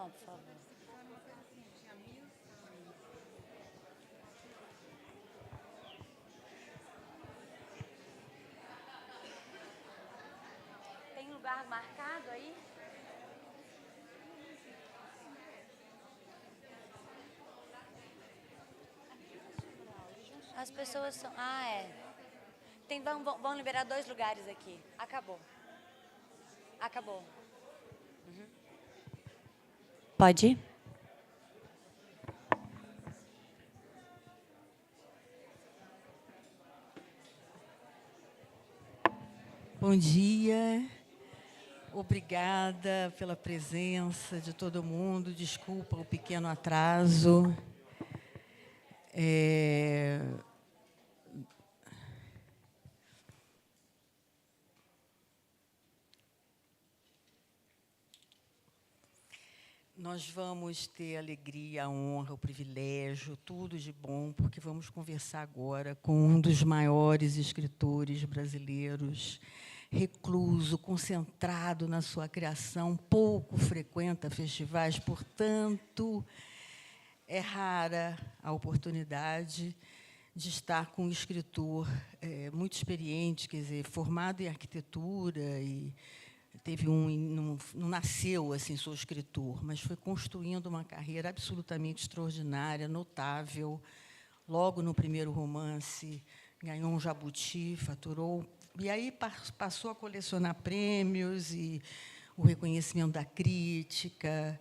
Não, por favor. Tem lugar marcado aí? As pessoas são... Ah, é. Vão liberar 2 lugares aqui. Acabou. Uhum. Pode ir? Bom dia. Obrigada pela presença de todo mundo. Desculpa o pequeno atraso. Nós vamos ter a alegria, a honra, o privilégio, tudo de bom, porque vamos conversar agora com um dos maiores escritores brasileiros, recluso, concentrado na sua criação, pouco frequenta festivais, portanto, é rara a oportunidade de estar com um escritor muito experiente, quer dizer, formado em arquitetura e não nasceu assim, sou escritor, mas foi construindo uma carreira absolutamente extraordinária, notável. Logo no primeiro romance, ganhou um jabuti, faturou, e aí passou a colecionar prêmios e o reconhecimento da crítica,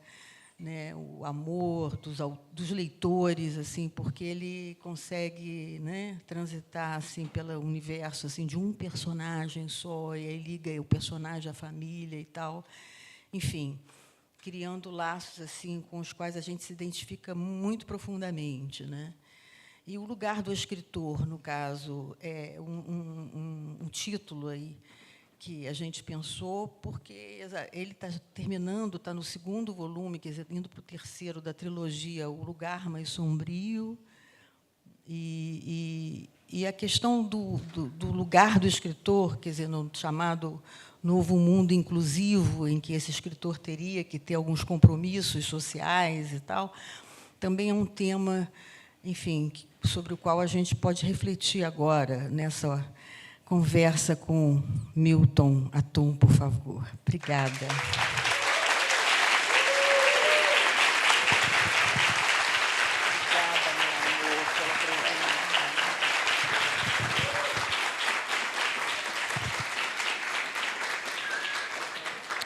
né, o amor dos leitores, assim, porque ele consegue, né, transitar assim pelo universo assim de um personagem só, e aí liga o personagem à família e tal, enfim, criando laços assim com os quais a gente se identifica muito profundamente, né? E o lugar do escritor, no caso, é um título aí que a gente pensou, porque ele está terminando, está no 2º volume, quer dizer, indo para o 3º da trilogia, O Lugar Mais Sombrio, e a questão do lugar do escritor, quer dizer, no chamado novo mundo inclusivo, em que esse escritor teria que ter alguns compromissos sociais e tal, também é um tema, enfim, sobre o qual a gente pode refletir agora, nessa conversa com Milton Atum, por favor. Obrigada.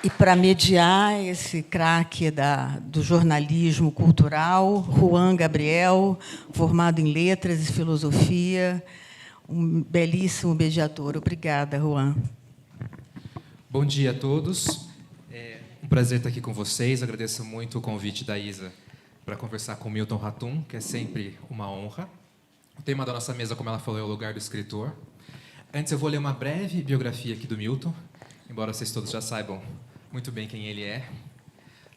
E, para mediar esse craque do jornalismo cultural, Juan Gabriel, formado em Letras e Filosofia, um belíssimo mediador. Obrigada, Juan. Bom dia a todos. É um prazer estar aqui com vocês. Agradeço muito o convite da Isa para conversar com Milton Ratum, que é sempre uma honra. O tema da nossa mesa, como ela falou, é o lugar do escritor. Antes, eu vou ler uma breve biografia aqui do Milton, embora vocês todos já saibam muito bem quem ele é.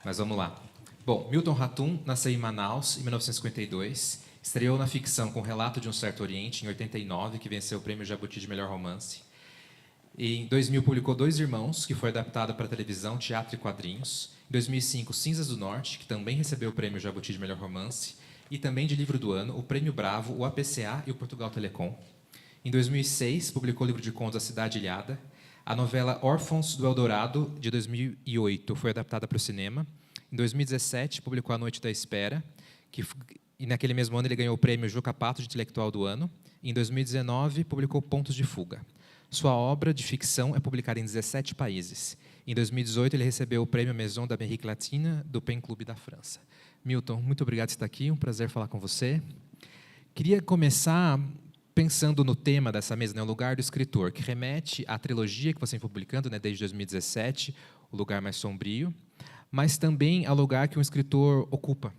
Mas vamos lá. Bom, Milton Ratum nasceu em Manaus, em 1952. Estreou na ficção com Relato de um Certo Oriente, em 89, que venceu o Prêmio Jabuti de Melhor Romance. E, em 2000, publicou Dois Irmãos, que foi adaptado para televisão, teatro e quadrinhos. Em 2005, Cinzas do Norte, que também recebeu o Prêmio Jabuti de Melhor Romance. E também de Livro do Ano, o Prêmio Bravo, o APCA e o Portugal Telecom. Em 2006, publicou o livro de contos A Cidade Ilhada. A novela Órfãos do Eldorado, de 2008, foi adaptada para o cinema. Em 2017, publicou A Noite da Espera, e naquele mesmo ano ele ganhou o prêmio Juca Pato de Intelectual do Ano. Em 2019, publicou Pontos de Fuga. Sua obra de ficção é publicada em 17 países. Em 2018, ele recebeu o prêmio Maison d'Amérique Latine do Pen Club da França. Milton, muito obrigado por estar aqui, um prazer falar com você. Queria começar pensando no tema dessa mesa, né, o lugar do escritor, que remete à trilogia que você vem publicando, né, desde 2017, O Lugar Mais Sombrio, mas também ao lugar que um escritor ocupa.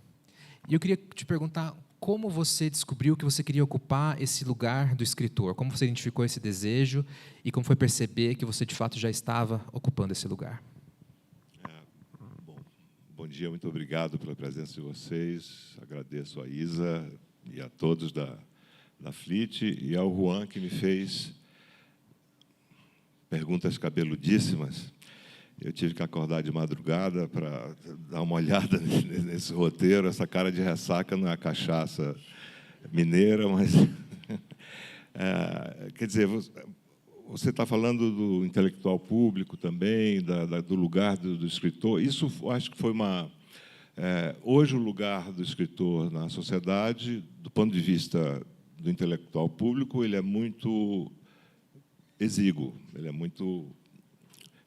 E eu queria te perguntar como você descobriu que você queria ocupar esse lugar do escritor, como você identificou esse desejo e como foi perceber que você, de fato, já estava ocupando esse lugar. Bom dia, muito obrigado pela presença de vocês. Agradeço a Isa e a todos da FLIT e ao Juan, que me fez perguntas cabeludíssimas. Eu tive que acordar de madrugada para dar uma olhada nesse roteiro. Essa cara de ressaca não é a cachaça mineira, mas... quer dizer, você está falando do intelectual público também, do lugar do escritor. Isso, acho que foi uma... hoje, o lugar do escritor na sociedade, do ponto de vista do intelectual público, ele é muito exíguo, ele é muito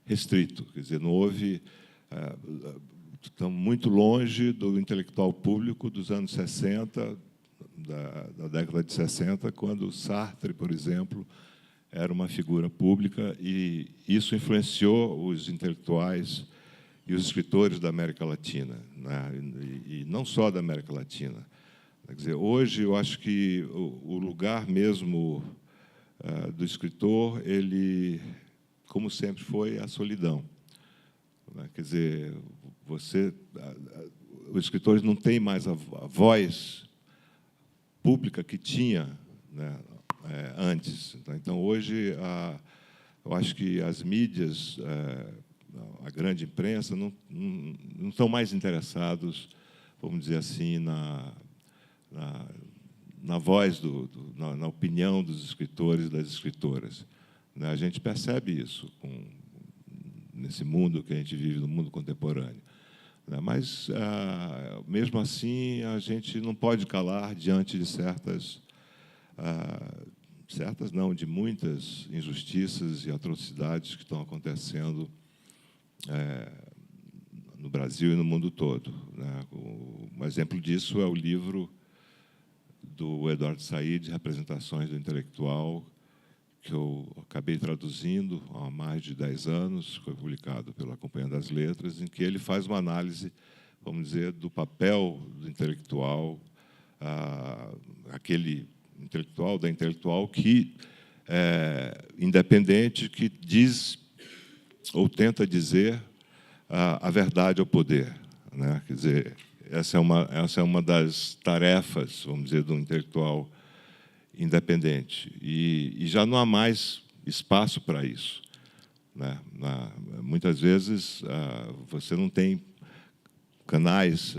restrito. Quer dizer, não houve... estamos muito longe do intelectual público dos anos 60, da década de 60, quando Sartre, por exemplo, era uma figura pública, e isso influenciou os intelectuais e os escritores da América Latina, né? E não só da América Latina. Quer dizer, hoje, eu acho que o lugar mesmo do escritor, ele, como sempre foi, a solidão. Quer dizer, os escritores não têm mais a voz pública que tinha, né, antes. Então, hoje, eu acho que as mídias, a grande imprensa, não estão mais interessados, vamos dizer assim, na voz, na opinião dos escritores e das escritoras. A gente percebe isso nesse mundo que a gente vive, no mundo contemporâneo. Mas, mesmo assim, a gente não pode calar diante de de muitas injustiças e atrocidades que estão acontecendo no Brasil e no mundo todo. Um exemplo disso é o livro do Eduardo Said, Representações do Intelectual, que eu acabei traduzindo há mais de 10 anos, foi publicado pela Companhia das Letras, em que ele faz uma análise, vamos dizer, do papel do intelectual, aquele intelectual, da intelectual que é independente, que diz ou tenta dizer a verdade ao poder, né? Quer dizer, essa é uma das tarefas, vamos dizer, do intelectual independente. E já não há mais espaço para isso, né? Muitas vezes, você não tem canais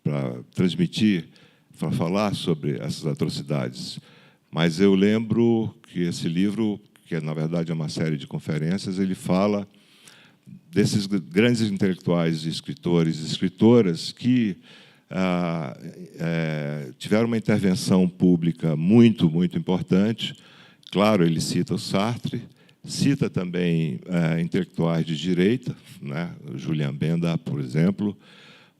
para transmitir, para falar sobre essas atrocidades. Mas eu lembro que esse livro, que na verdade é uma série de conferências, ele fala desses grandes intelectuais, escritores e escritoras que tiveram uma intervenção pública muito, muito importante. Claro, ele cita o Sartre, cita também intelectuais de direita, né, Julian Benda, por exemplo,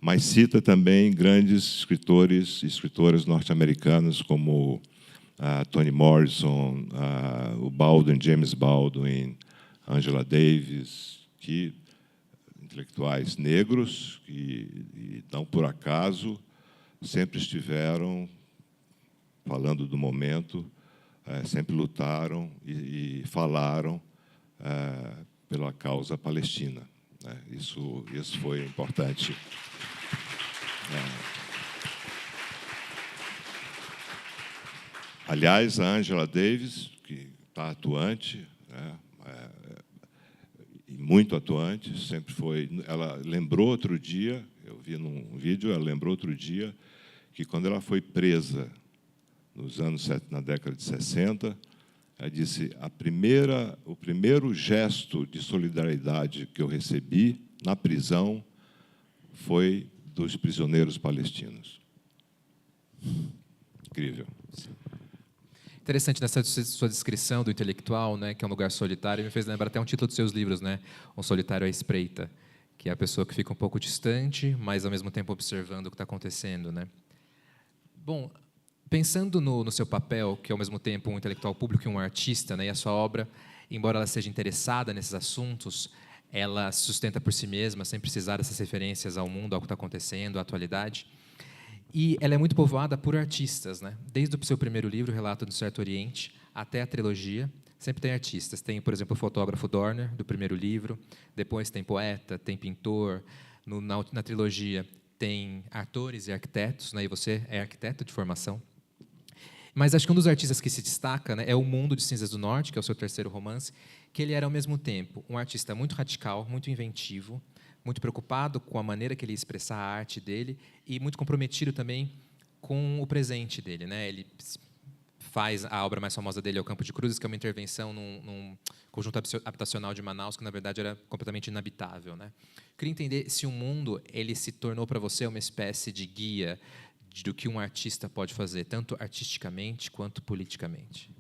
mas cita também grandes escritores e escritoras norte-americanos como Toni Morrison, o Baldwin, James Baldwin, Angela Davis, intelectuais negros e não por acaso sempre estiveram falando do momento, sempre lutaram e falaram pela causa palestina, né? Isso foi importante. Aliás, a Angela Davis, que está atuante, né, muito atuante, sempre foi. Ela lembrou outro dia, eu vi num vídeo, ela lembrou outro dia que quando ela foi presa na década de 60, ela disse: o primeiro gesto de solidariedade que eu recebi na prisão foi dos prisioneiros palestinos. Incrível. Interessante nessa sua descrição do intelectual, né, que é um lugar solitário, me fez lembrar até um título dos seus livros, né, Um Solitário à Espreita, que é a pessoa que fica um pouco distante, mas ao mesmo tempo observando o que está acontecendo, né? Bom, pensando no seu papel, que é ao mesmo tempo um intelectual público e um artista, né, e a sua obra, embora ela seja interessada nesses assuntos, ela se sustenta por si mesma, sem precisar dessas referências ao mundo, ao que está acontecendo, à atualidade. E ela é muito povoada por artistas, né? Desde o seu primeiro livro, Relato do Certo Oriente, até a trilogia, sempre tem artistas. Tem, por exemplo, o fotógrafo Dorner, do primeiro livro, depois tem poeta, tem pintor, na trilogia tem atores e arquitetos, né? E você é arquiteto de formação. Mas acho que um dos artistas que se destaca, né, é O Mundo de Cinzas do Norte, que é o seu terceiro romance, que ele era, ao mesmo tempo, um artista muito radical, muito inventivo, muito preocupado com a maneira que ele ia expressar a arte dele e muito comprometido também com o presente dele, né? Ele faz a obra mais famosa dele, é o Campo de Cruzes, que é uma intervenção num conjunto habitacional de Manaus, que, na verdade, era completamente inabitável, né? Queria entender se o mundo ele se tornou para você uma espécie de guia do que um artista pode fazer, tanto artisticamente quanto politicamente.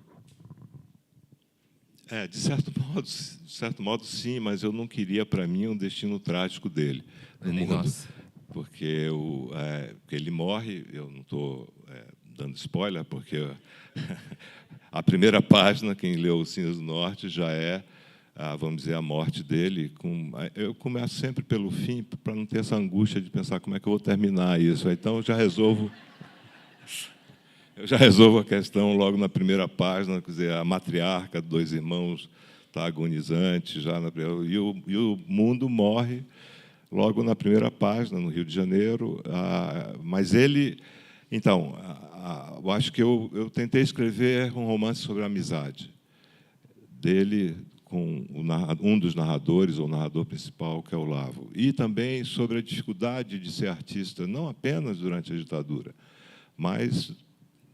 De certo modo, sim, mas eu não queria para mim um destino trágico dele no mundo, Nossa. porque ele morre. Eu não estou dando spoiler, porque a primeira página, quem leu o Cinzas do Norte, já é, vamos dizer, a morte dele. Eu começo sempre pelo fim, para não ter essa angústia de pensar como é que eu vou terminar isso. Então, eu já resolvo a questão logo na primeira página, quer dizer, a matriarca, 2 irmãos, está agonizante, e o mundo morre logo na primeira página, no Rio de Janeiro. Mas ele... Então, eu acho que eu tentei escrever um romance sobre a amizade dele com um dos narradores, ou o narrador principal, que é o Lavo. E também sobre a dificuldade de ser artista, não apenas durante a ditadura, mas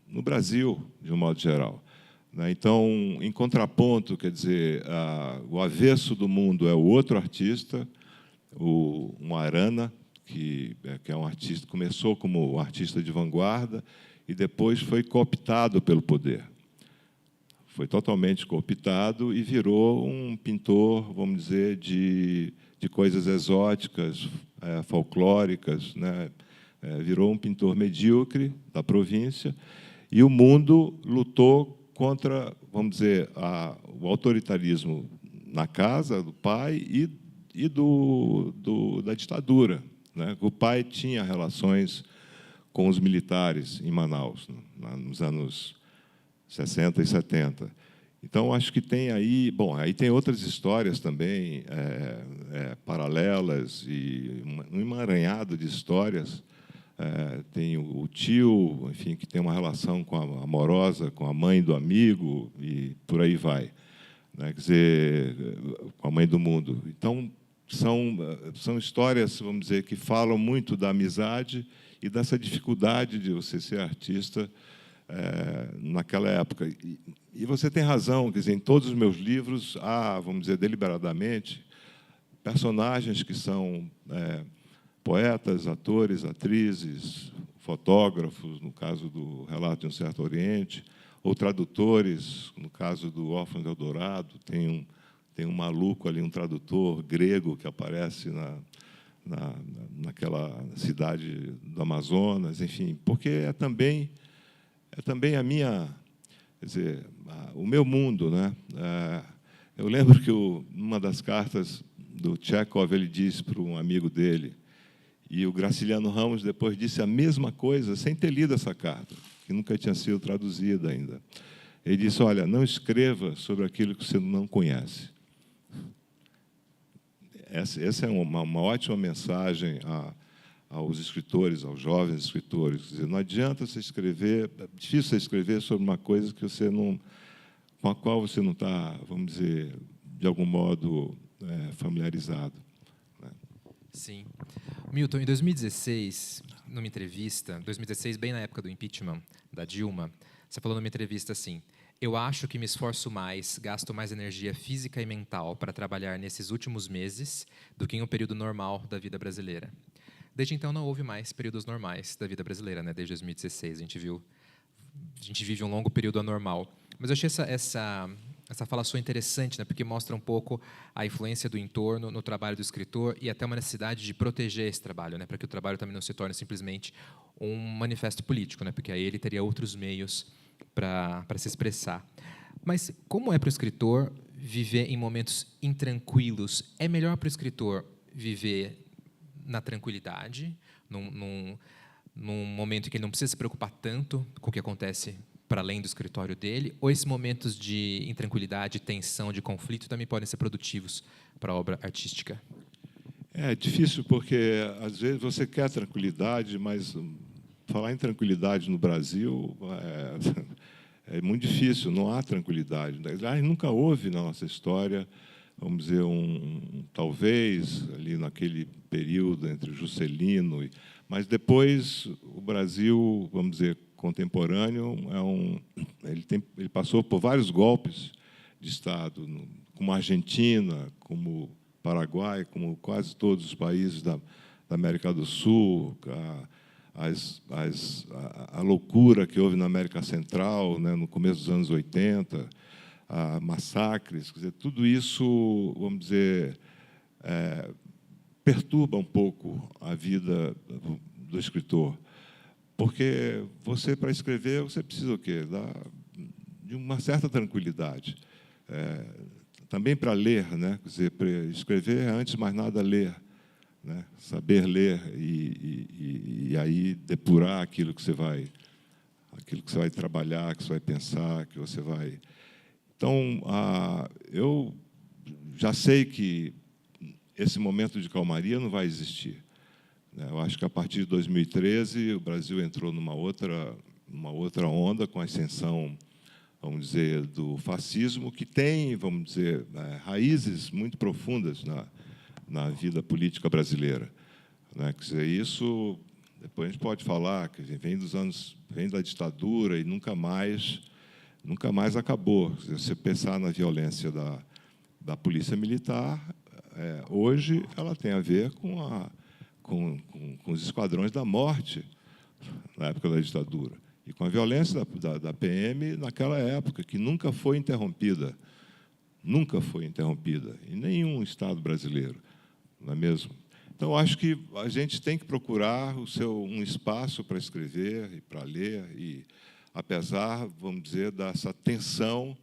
no Brasil, de um modo geral. Então, em contraponto, quer dizer, o avesso do mundo é o outro artista, um Arana, que é um artista, começou como um artista de vanguarda e depois foi cooptado pelo poder. Foi totalmente cooptado e virou um pintor, vamos dizer, de coisas exóticas, folclóricas, né? Virou um pintor medíocre da província. E o mundo lutou contra, vamos dizer, o autoritarismo na casa do pai e da ditadura, né? O pai tinha relações com os militares em Manaus, nos anos 60 e 70. Então, acho que tem aí... Bom, aí tem outras histórias também, paralelas, e um emaranhado de histórias. Tem o tio, enfim, que tem uma relação amorosa com a mãe do amigo, e por aí vai, né? Quer dizer, com a mãe do mundo. Então, são histórias, vamos dizer, que falam muito da amizade e dessa dificuldade de você ser artista naquela época. E você tem razão, quer dizer, em todos os meus livros há, vamos dizer, deliberadamente, personagens que são poetas, atores, atrizes, fotógrafos, no caso do Relato de um Certo Oriente, ou tradutores, no caso do Órfãos de Eldorado. Tem um maluco ali, um tradutor grego que aparece naquela cidade do Amazonas, enfim, porque é também a minha, quer dizer, o meu mundo, né? Eu lembro que numa das cartas do Tchekhov, ele disse para um amigo dele, e o Graciliano Ramos depois disse a mesma coisa, sem ter lido essa carta, que nunca tinha sido traduzida ainda. Ele disse: olha, não escreva sobre aquilo que você não conhece. Essa é uma ótima mensagem aos escritores, aos jovens escritores. Quer dizer, não adianta você escrever, é difícil você escrever sobre uma coisa com a qual você não está, vamos dizer, de algum modo familiarizado. Né? Sim. Milton, em 2016, numa entrevista, 2016, bem na época do impeachment da Dilma, você falou numa entrevista assim: eu acho que me esforço mais, gasto mais energia física e mental para trabalhar nesses últimos meses do que em um período normal da vida brasileira. Desde então, não houve mais períodos normais da vida brasileira, né? Desde 2016, a gente vive um longo período anormal. Mas eu achei essa fala sua interessante, né? Porque mostra um pouco a influência do entorno no trabalho do escritor e até uma necessidade de proteger esse trabalho, né? Para que o trabalho também não se torne simplesmente um manifesto político, né? Porque aí ele teria outros meios para se expressar. Mas como é para o escritor viver em momentos intranquilos? É melhor para o escritor viver na tranquilidade, num momento em que ele não precisa se preocupar tanto com o que acontece para além do escritório dele, ou esses momentos de intranquilidade, tensão, de conflito também podem ser produtivos para a obra artística? É difícil porque, às vezes, você quer tranquilidade, mas falar em tranquilidade no Brasil é muito difícil, não há tranquilidade. Nunca houve na nossa história, vamos dizer, talvez ali naquele período entre Juscelino, mas depois o Brasil, vamos dizer, contemporâneo, ele passou por vários golpes de Estado, como a Argentina, como Paraguai, como quase todos os países da América do Sul, a loucura que houve na América Central, né, no começo dos anos 80, massacres, quer dizer, tudo isso, vamos dizer, perturba um pouco a vida do escritor, porque você, para escrever, você precisa o quê? De uma certa tranquilidade. Também para ler, né? Quer dizer, para escrever é, antes de mais nada, ler. Né? Saber ler e aí depurar aquilo que você vai trabalhar, que você vai pensar, que você vai... Então, eu já sei que esse momento de calmaria não vai existir. Eu acho que, a partir de 2013, o Brasil entrou numa outra onda, com a ascensão, vamos dizer, do fascismo, que tem, vamos dizer, raízes muito profundas na vida política brasileira. Quer dizer, isso, depois a gente pode falar, que vem da ditadura e nunca mais acabou. Se você pensar na violência da polícia militar, hoje ela tem a ver com os esquadrões da morte, na época da ditadura, e com a violência da PM naquela época, que nunca foi interrompida, em nenhum Estado brasileiro, não é mesmo? Então, acho que a gente tem que procurar um espaço para escrever e para ler, e apesar, vamos dizer, dessa tensão,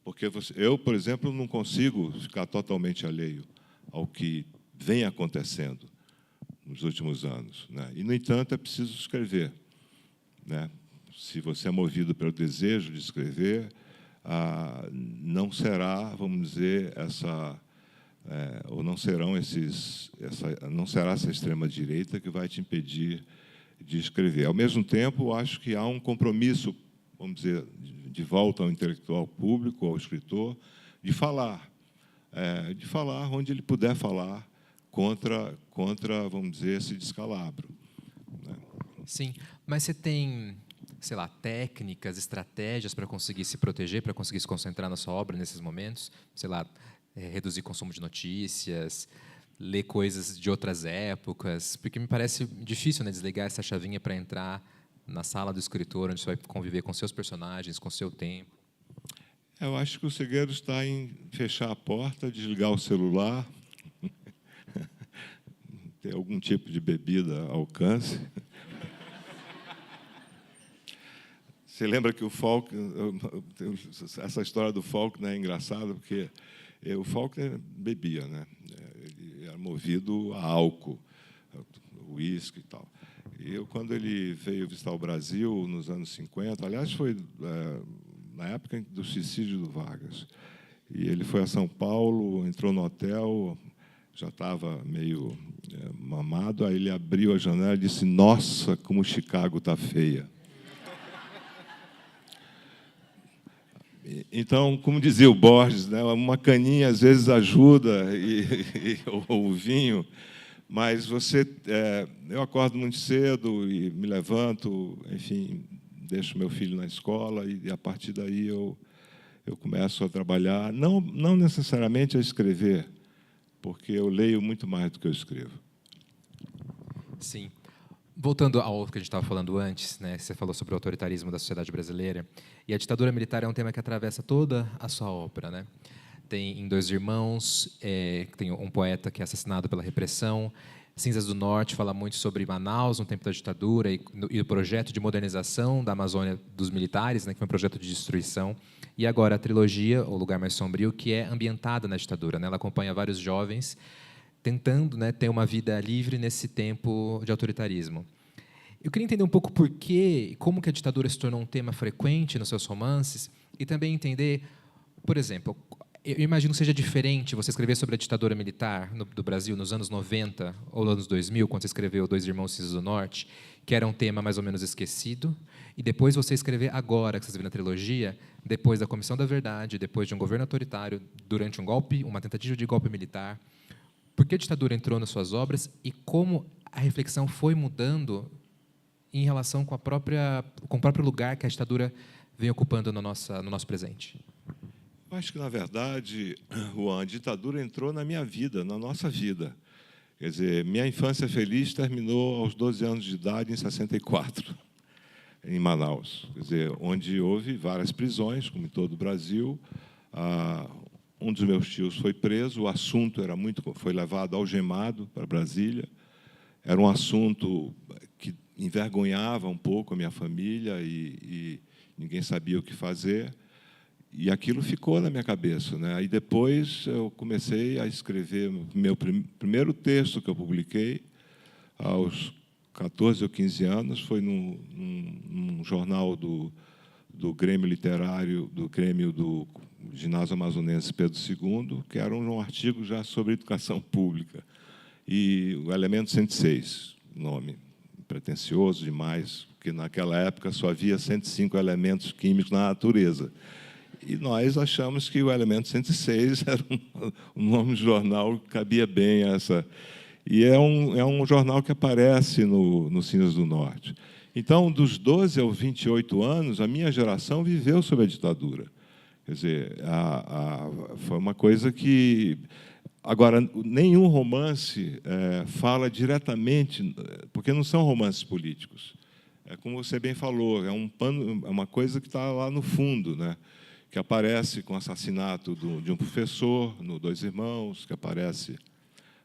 porque eu, por exemplo, não consigo ficar totalmente alheio ao que vem acontecendo nos últimos anos, né? E, no entanto, é preciso escrever, né? Se você é movido pelo desejo de escrever, não será, vamos dizer, ou não será essa extrema-direita que vai te impedir de escrever. Ao mesmo tempo, acho que há um compromisso, vamos dizer, de volta ao intelectual público, ao escritor, de falar onde ele puder falar contra, vamos dizer, esse descalabro, né? Sim, mas você tem, sei lá, técnicas, estratégias para conseguir se proteger, para conseguir se concentrar na sua obra nesses momentos? Sei lá, reduzir consumo de notícias, ler coisas de outras épocas, porque me parece difícil, né, desligar essa chavinha para entrar na sala do escritor, onde você vai conviver com seus personagens, com seu tempo. Eu acho que o segredo está em fechar a porta, desligar o celular, ter algum tipo de bebida ao alcance. Você lembra que o Faulkner, essa história do Faulkner é engraçada, porque o Faulkner bebia, né? Ele era movido a álcool, uísque e tal. E quando ele veio visitar o Brasil nos anos 50, aliás, foi na época do suicídio do Vargas, e ele foi a São Paulo, entrou no hotel, já estava meio mamado, aí ele abriu a janela e disse: "Nossa, como Chicago está feia". Então, como dizia o Borges, né, uma caninha às vezes ajuda, ou o vinho, mas eu acordo muito cedo e me levanto, enfim, deixo meu filho na escola e a partir daí eu começo a trabalhar, não necessariamente a escrever, porque eu leio muito mais do que eu escrevo. Sim. Voltando ao que a gente estava falando antes, né, você falou sobre o autoritarismo da sociedade brasileira, e a ditadura militar é um tema que atravessa toda a sua ópera, né? Tem em Dois Irmãos, tem um poeta que é assassinado pela repressão. Cinzas do Norte fala muito sobre Manaus no tempo da ditadura e o projeto de modernização da Amazônia dos militares, né, que foi um projeto de destruição. E agora a trilogia, O Lugar Mais Sombrio, que é ambientada na ditadura, né? Ela acompanha vários jovens tentando, né, ter uma vida livre nesse tempo de autoritarismo. Eu queria entender um pouco por quê, como que a ditadura se tornou um tema frequente nos seus romances, e também entender, por exemplo, eu imagino que seja diferente você escrever sobre a ditadura militar do Brasil nos anos 90 ou nos anos 2000, quando você escreveu Dois Irmãos Cinzas do Norte, que era um tema mais ou menos esquecido, e depois você escrever agora, que você escreveu na trilogia, depois da Comissão da Verdade, depois de um governo autoritário, durante um golpe, uma tentativa de golpe militar. Por que a ditadura entrou nas suas obras e como a reflexão foi mudando em relação com o próprio lugar que a ditadura vem ocupando no nosso presente? Eu acho que, na verdade, Juan, a ditadura entrou na minha vida, na nossa vida. Quer dizer, minha infância feliz terminou aos 12 anos de idade, em 64, em Manaus. Quer dizer, onde houve várias prisões, como em todo o Brasil. Um dos meus tios foi preso, o assunto foi levado algemado para Brasília. Era um assunto que envergonhava um pouco a minha família e ninguém sabia o que fazer. E aquilo ficou na minha cabeça, né? Aí depois eu comecei a escrever meu primeiro texto que eu publiquei aos 14 ou 15 anos, foi num jornal do Grêmio Literário, do Grêmio do Ginásio Amazonense Pedro II, que era um artigo já sobre educação pública. E o Elemento 106, nome pretensioso demais, porque naquela época só havia 105 elementos químicos na natureza. E nós achamos que o Elemento 106 era um nome de jornal que cabia bem a essa. E é um jornal que aparece no Cinzas do Norte. Então, dos 12 aos 28 anos, a minha geração viveu sob a ditadura. Quer dizer, foi uma coisa que... Agora, nenhum romance fala diretamente, porque não são romances políticos. É como você bem falou, é uma coisa que está lá no fundo, né? Que aparece com o assassinato de um professor no Dois Irmãos, que aparece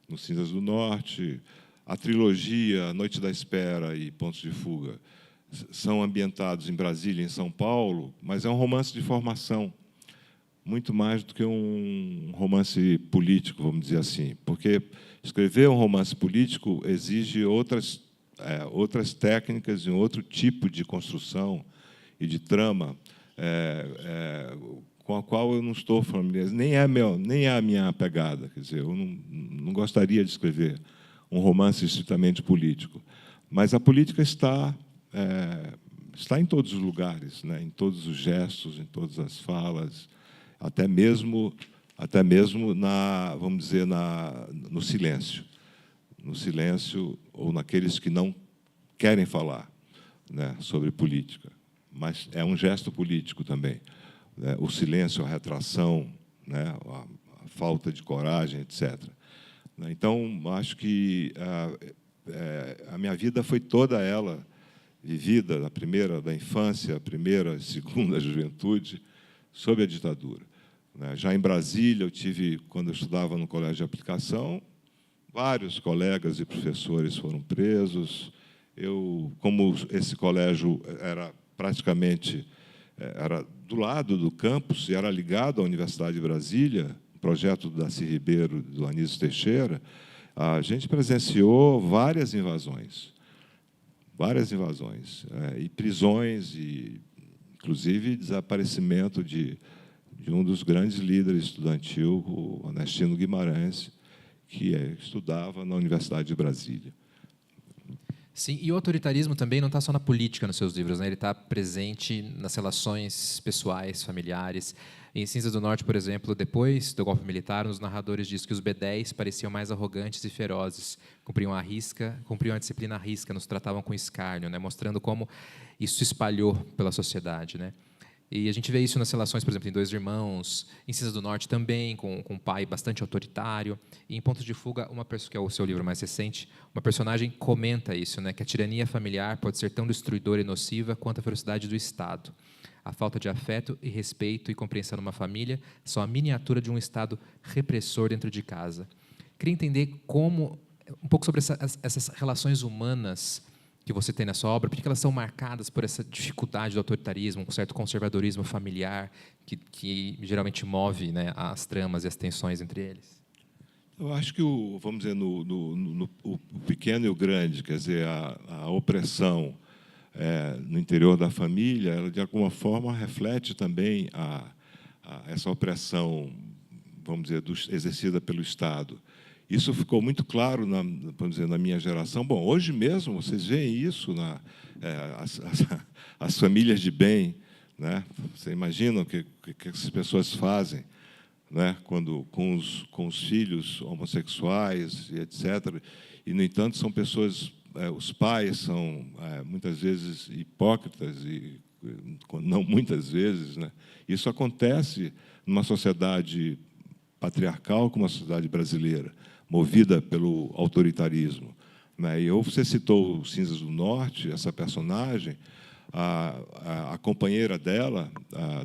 no Cinzas do Norte. A trilogia Noite da Espera e Pontos de Fuga são ambientados em Brasília e em São Paulo, mas é um romance de formação, muito mais do que um romance político, vamos dizer assim, porque escrever um romance político exige outras técnicas e um outro tipo de construção e de trama, com a qual eu não estou familiarizado, nem é a minha pegada. Quer dizer, eu não gostaria de escrever um romance estritamente político, mas a política está em todos os lugares, né? Em todos os gestos, em todas as falas, até mesmo vamos dizer, no silêncio ou naqueles que não querem falar, né, sobre política. Mas é um gesto político também, né? O silêncio, a retração, né? A falta de coragem, etc. Então, acho que a minha vida foi toda ela vivida, da infância, a primeira, a segunda juventude, sob a ditadura. Já em Brasília, quando eu estudava no colégio de aplicação, vários colegas e professores foram presos. Como esse colégio era praticamente do lado do campus e era ligado à Universidade de Brasília, projeto do Darcy Ribeiro, do Anísio Teixeira, a gente presenciou várias invasões, e prisões, e inclusive desaparecimento de um dos grandes líderes estudantil, o Ernestino Guimarães, que estudava na Universidade de Brasília. Sim, e o autoritarismo também não está só na política nos seus livros, né? Ele está presente nas relações pessoais, familiares. Em Cinzas do Norte, por exemplo, depois do golpe militar, os narradores dizem que os B10 pareciam mais arrogantes e ferozes, cumpriam a disciplina à risca, nos tratavam com escárnio, né? Mostrando como isso se espalhou pela sociedade, né? E a gente vê isso nas relações, por exemplo, em Dois Irmãos, em Cinzas do Norte também, com um pai bastante autoritário. E em Pontos de Fuga, que é o seu livro mais recente, uma personagem comenta isso, né, que a tirania familiar pode ser tão destruidora e nociva quanto a ferocidade do Estado. A falta de afeto e respeito e compreensão numa família são a miniatura de um Estado repressor dentro de casa. Queria entender um pouco sobre essas relações humanas que você tem na sua obra, porque elas são marcadas por essa dificuldade do autoritarismo, um certo conservadorismo familiar que geralmente move, né, as tramas e as tensões entre eles. Eu acho que, vamos dizer, o pequeno e o grande, quer dizer, a opressão no interior da família, ela, de alguma forma, reflete também essa opressão vamos dizer, exercida pelo Estado. Isso ficou muito claro, vamos dizer, na minha geração. Bom, hoje mesmo vocês veem isso as famílias de bem, né? Você imagina o que essas pessoas fazem, né? Quando com os filhos homossexuais e etc. E no entanto são pessoas, os pais são muitas vezes hipócritas e não muitas vezes, né? Isso acontece numa sociedade patriarcal como a sociedade brasileira, movida pelo autoritarismo, né? E você citou o Cinzas do Norte, essa personagem, a companheira dela,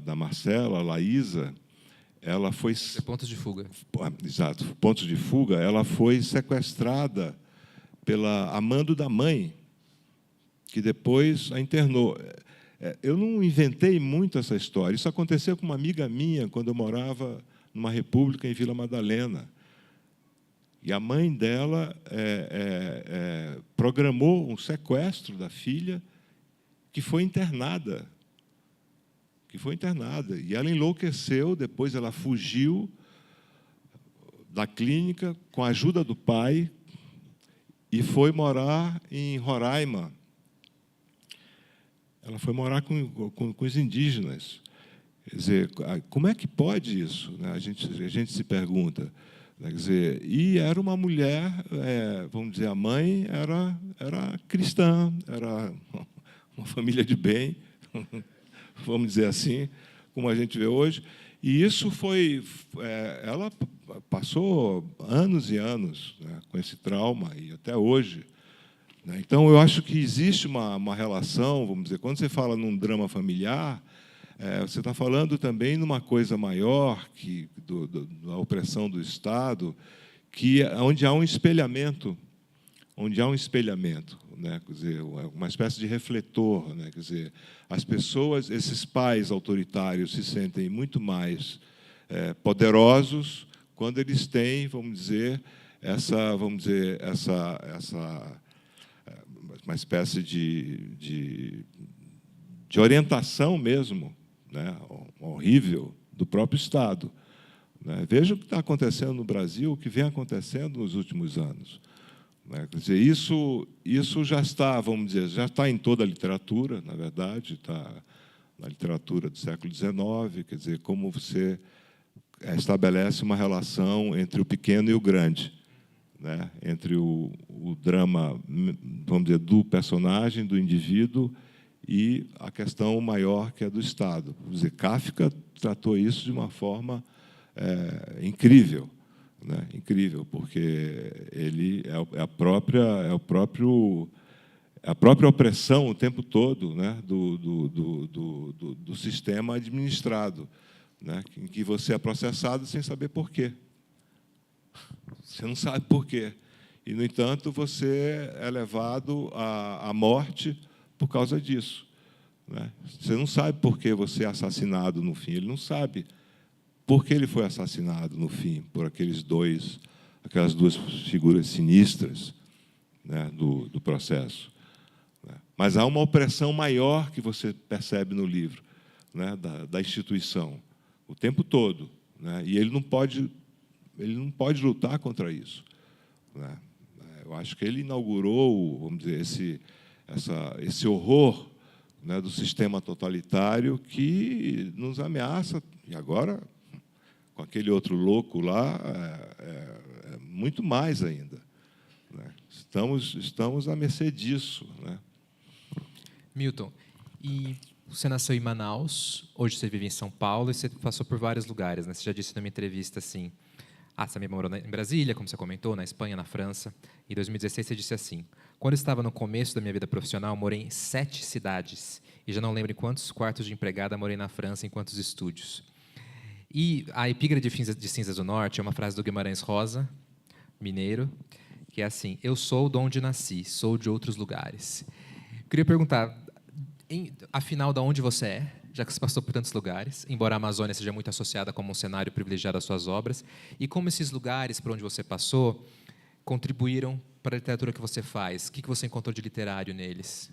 da Marcela, a Laísa, ela foi... Pontos de Fuga. Exato, Pontos de Fuga. Ela foi sequestrada pela amando da mãe, que depois a internou. Eu não inventei muito essa história. Isso aconteceu com uma amiga minha, quando eu morava numa república em Vila Madalena. E a mãe dela programou um sequestro da filha, que foi internada. E ela enlouqueceu, depois ela fugiu da clínica com a ajuda do pai e foi morar em Roraima. Ela foi morar com os indígenas. Quer dizer, como é que pode isso, né? A gente se pergunta. Quer dizer, e era uma mulher, vamos dizer, a mãe era cristã, era uma família de bem, vamos dizer assim, como a gente vê hoje. E isso foi... ela passou anos e anos, né, com esse trauma, e até hoje. Né? Então, eu acho que existe uma relação, vamos dizer, quando você fala num drama familiar, você está falando também numa coisa maior, da opressão do Estado, onde há um espelhamento, né? Quer dizer, uma espécie de refletor, né? Quer dizer, as pessoas, esses pais autoritários, se sentem muito mais poderosos quando eles têm, vamos dizer, uma espécie de orientação mesmo, né, horrível do próprio Estado. Né? Veja o que está acontecendo no Brasil, o que vem acontecendo nos últimos anos. Né? Quer dizer, isso já está, vamos dizer, já está em toda a literatura, na verdade, está na literatura do século XIX, quer dizer, como você estabelece uma relação entre o pequeno e o grande, né? Entre o drama, vamos dizer, do personagem, do indivíduo, e a questão maior, que é do Estado. Quer dizer, Kafka tratou isso de uma forma incrível, né? Incrível, porque ele é a própria opressão o tempo todo, né? do sistema administrado, né? Em que você é processado sem saber por quê. Você não sabe por quê. E, no entanto, você é levado à morte por causa disso. Né? Você não sabe por que você é assassinado no fim. Ele não sabe por que ele foi assassinado no fim, por aquelas duas figuras sinistras, né, do processo. Né? Mas há uma opressão maior que você percebe no livro, né, da instituição, o tempo todo. Né? E ele não pode lutar contra isso. Né? Eu acho que ele inaugurou, vamos dizer, esse horror, né, do sistema totalitário que nos ameaça, e agora, com aquele outro louco lá, muito mais ainda. Né? Estamos à mercê disso. Né? Milton, e você nasceu em Manaus, hoje você vive em São Paulo, e você passou por vários lugares. Né? Você já disse numa entrevista assim... você também morou em Brasília, como você comentou, na Espanha, na França. Em 2016, você disse assim: quando eu estava no começo da minha vida profissional, morei em 7 cidades. E já não lembro em quantos quartos de empregada morei na França, em quantos estúdios. E a epígrafe de Cinzas do Norte é uma frase do Guimarães Rosa, mineiro, que é assim: eu sou de onde nasci, sou de outros lugares. Queria perguntar, afinal, de onde você é? Já que você passou por tantos lugares, embora a Amazônia seja muito associada como um cenário privilegiado às suas obras, e como esses lugares por onde você passou contribuíram para a literatura que você faz? O que você encontrou de literário neles?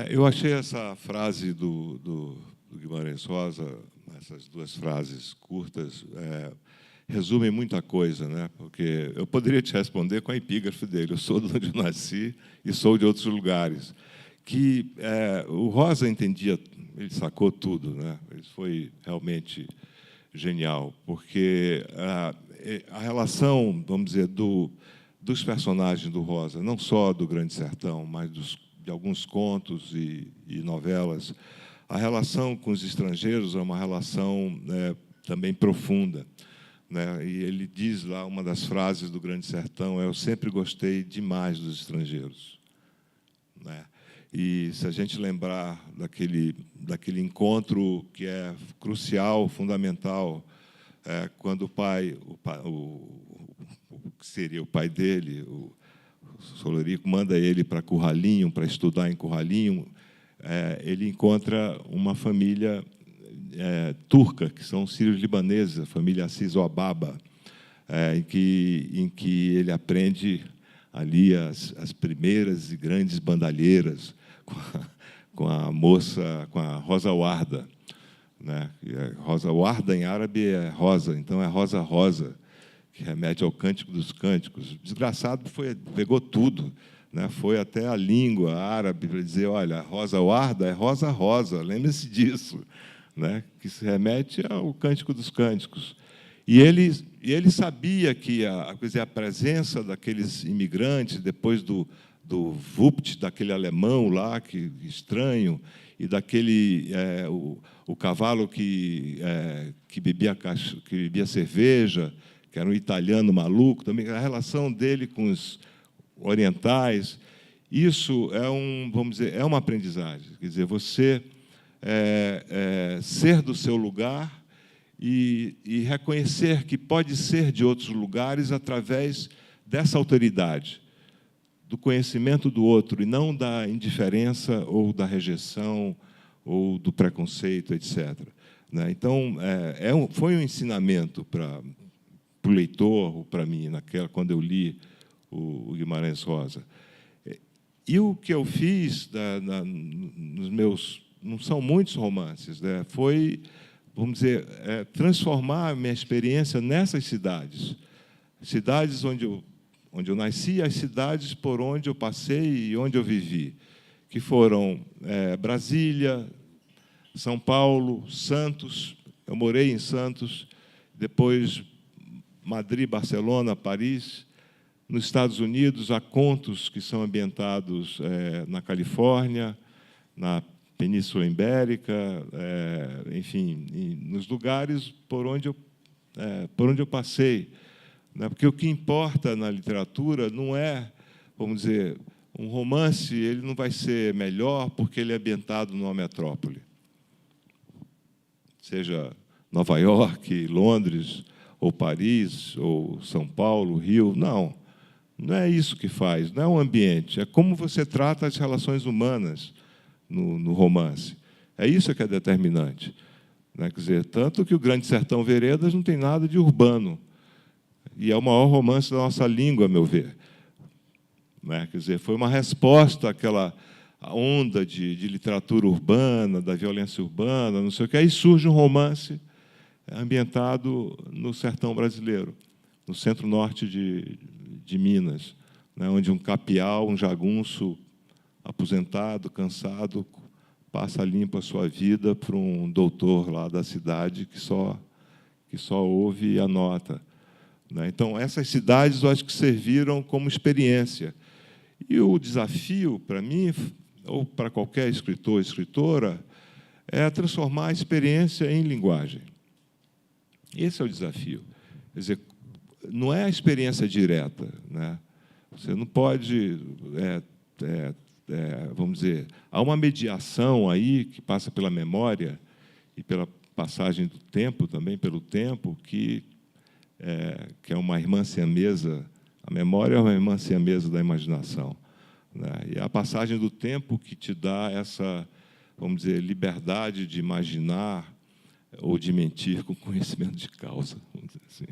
Eu achei essa frase do Guimarães Rosa, essas duas frases curtas, resumem muita coisa, né? Porque eu poderia te responder com a epígrafe dele: eu sou de onde eu nasci e sou de outros lugares. Que o Rosa entendia, ele sacou tudo, né? Ele foi realmente genial, porque a relação, vamos dizer, dos personagens do Rosa, não só do Grande Sertão, mas de alguns contos e novelas, a relação com os estrangeiros é uma relação também profunda, né? E ele diz lá, uma das frases do Grande Sertão é: eu sempre gostei demais dos estrangeiros, né? E se a gente lembrar daquele encontro que é crucial, fundamental, quando o que seria o pai dele, o Solorico, manda ele para Curralinho, para estudar em Curralinho, ele encontra uma família turca, que são sírios libaneses, a família Assis Obaba, em que ele aprende ali as primeiras e grandes bandalheiras com a moça, com a Rosa Warda, né? Rosa Warda em árabe é rosa, então é Rosa Rosa, que remete ao Cântico dos Cânticos. O desgraçado pegou tudo, né? Foi até a língua árabe para dizer: olha, Rosa Warda é Rosa Rosa, lembre-se disso, né? Que se remete ao Cântico dos Cânticos. E ele sabia que a presença daqueles imigrantes, depois do Vupt, daquele alemão lá, que estranho, e daquele o cavalo que bebia cerveja, que era um italiano maluco, também a relação dele com os orientais, isso vamos dizer, é uma aprendizagem. Quer dizer, você ser do seu lugar e reconhecer que pode ser de outros lugares através dessa alteridade, do conhecimento do outro, e não da indiferença ou da rejeição ou do preconceito, etc. Né? Então, foi um ensinamento para o leitor, ou para mim, quando eu li o Guimarães Rosa. E o que eu fiz nos meus... Não são muitos romances, né? Foi, vamos dizer, transformar a minha experiência nessas cidades. Cidades onde eu nasci, as cidades por onde eu passei e onde eu vivi, que foram Brasília, São Paulo, Santos. Eu morei em Santos, depois Madrid, Barcelona, Paris. Nos Estados Unidos, há contos que são ambientados na Califórnia, na Península Ibérica, enfim, nos lugares por onde eu passei. Porque o que importa na literatura não é, vamos dizer, um romance, ele não vai ser melhor porque ele é ambientado numa metrópole. Seja Nova York, Londres, ou Paris, ou São Paulo, Rio, não. Não é isso que faz, não é o ambiente, é como você trata as relações humanas no romance. É isso que é determinante. Né? Quer dizer, tanto que o Grande Sertão Veredas não tem nada de urbano, e é o maior romance da nossa língua, a meu ver. Né? Quer dizer, foi uma resposta àquela onda de literatura urbana, da violência urbana, não sei o que. Aí surge um romance ambientado no sertão brasileiro, no centro-norte de Minas, né? Onde um capial, um jagunço aposentado, cansado, passa limpo a sua vida para um doutor lá da cidade que só ouve e anota. Né? Então, essas cidades, eu acho que serviram como experiência. E o desafio, para mim, ou para qualquer escritor ou escritora, é transformar a experiência em linguagem. Esse é o desafio. Quer dizer, não é a experiência direta, né? Você não pode... vamos dizer, há uma mediação aí que passa pela memória e pela passagem do tempo, também pelo tempo, que é uma irmã siamesa. A memória é uma irmã siamesa da imaginação, né? E a passagem do tempo que te dá essa, vamos dizer, liberdade de imaginar ou de mentir com conhecimento de causa, vamos dizer assim.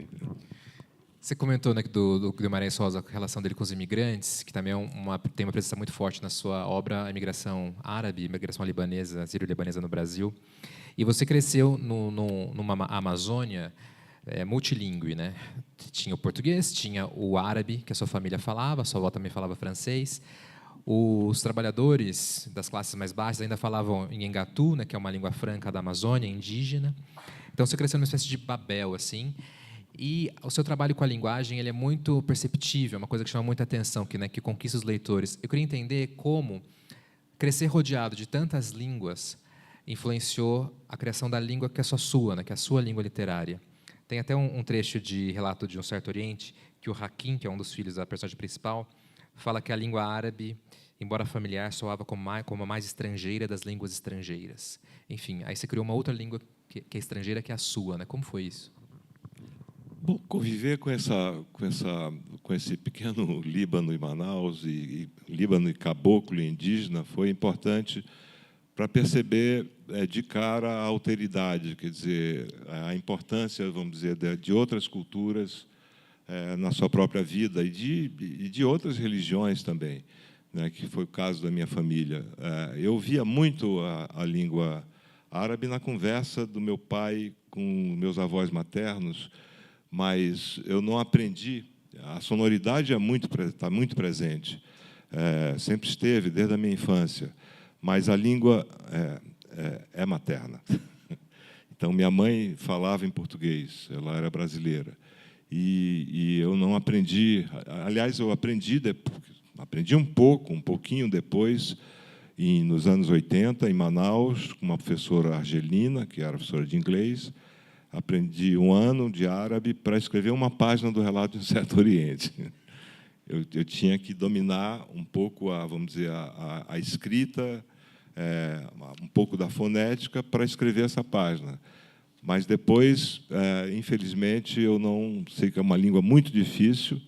Você comentou, né, do Guimarães Rosa, a relação dele com os imigrantes, que também tem uma presença muito forte na sua obra, a imigração árabe, a imigração libanesa, sírio-libanesa no Brasil. E você cresceu numa Amazônia multilingüe, né? Tinha o português, tinha o árabe, que a sua família falava, a sua avó também falava francês. Os trabalhadores das classes mais baixas ainda falavam em Engatu, né, que é uma língua franca da Amazônia, indígena. Então, você cresceu numa espécie de Babel, assim. E o seu trabalho com a linguagem ele é muito perceptível, é uma coisa que chama muita atenção, que conquista os leitores. Eu queria entender como crescer rodeado de tantas línguas influenciou a criação da língua que é só sua, né, que é a sua língua literária. Tem até um trecho de Relato de um Certo Oriente, que o Hakim, que é um dos filhos da personagem principal, fala que a língua árabe, embora familiar, soava como a mais estrangeira das línguas estrangeiras. Enfim, aí você criou uma outra língua que é estrangeira, que é a sua, né? Como foi isso? Bom, conviver com esse pequeno Líbano e Manaus, e Líbano e caboclo e indígena, foi importante para perceber de cara a alteridade, quer dizer, a importância, vamos dizer, de outras culturas na sua própria vida e de outras religiões também, né, que foi o caso da minha família. Eu via muito a língua árabe na conversa do meu pai com meus avós maternos, mas eu não aprendi. A sonoridade está muito presente, sempre esteve desde a minha infância, mas a língua é materna. Então, minha mãe falava em português, ela era brasileira, e eu não aprendi. Aliás, eu aprendi um pouquinho depois, nos anos 80, em Manaus, com uma professora argelina, que era professora de inglês. Aprendi 1 ano de árabe para escrever uma página do Relato de um Certo Oriente. Eu tinha que dominar um pouco vamos dizer, a escrita, um pouco da fonética para escrever essa página. Mas depois, infelizmente, eu não sei, que é uma língua muito difícil,